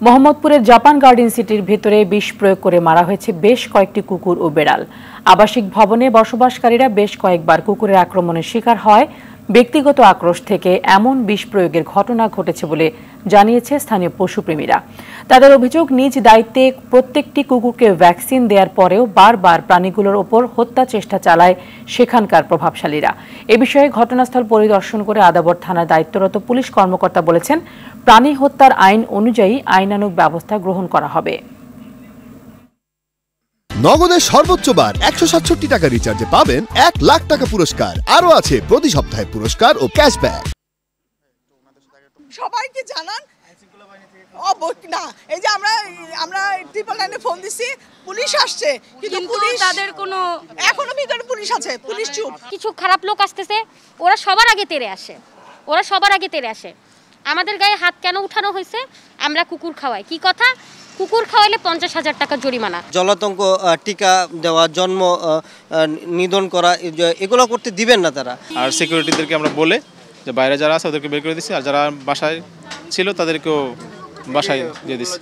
মোহাম্মদপুরের Japan garden সিটির ভেতরে বিষ প্রয়োগ করে মারা হয়েছে বেশ কয়েকটি কুকুর ও বেড়াল। আবাসিক ভবনে বসবাসকারীরা বেশ কয়েকবার কুকুরের আক্রমণের শিকার হয়। ব্যক্তিগত আক্রোশ থেকে এমন বিষ প্রয়োগের ঘটনা ঘটেছে বলে জানিয়েছে স্থানীয় পশুপ্রেমীরা। তাদের অভিযোগ, নিজ দায়িত্বে প্রত্যেকটি কুকুরকে ভ্যাকসিন দেওয়ার পরেও বারবার প্রাণীগুলোর ওপর হত্যা চেষ্টা চালায় সেখানকার প্রভাবশালীরা। এ বিষয়ে ঘটনাস্থল পরিদর্শন করে আদাবর থানার দায়িত্বরত পুলিশ কর্মকর্তা বলেছেন, প্রাণী হত্যার আইন অনুযায়ী আইনানুগ ব্যবস্থা গ্রহণ করা হবে। নগদের সর্বোচ্চ বার 167 টাকা রিচার্জে পাবেন 1 লাখ টাকা পুরস্কার। আরো আছে প্রতি সপ্তাহে পুরস্কার ও ক্যাশব্যাক। সবাইকে জানান না, এই যে আমরা 999 ফোন দিছি, পুলিশ আসছে, কিন্তু পুলিশ তাদের কোনো এখনো ভিতরে পুলিশ আছে, পুলিশ চুপ। কিছু খারাপ লোক আসতেছে, ওরা সবার আগে তেড়ে আসে। আমাদের গায়ে হাত কেন উঠানো হয়েছে? আমরা কুকুর খাওয়াই, কি কথা? কুকুর খাওয়াইলে 50,000 টাকা জরিমানা। জলাতঙ্ক টিকা দেওয়া, জন্ম নিধন করা, এগুলো করতে দিবেন না তারা। আর সিকিউরিটিদেরকে আমরা বলে যে বাইরে যারা আছে ওদেরকে বের করে দিচ্ছি, আর যারা বাসায় ছিল তাদেরকেও বাসায় দিয়ে দিচ্ছি।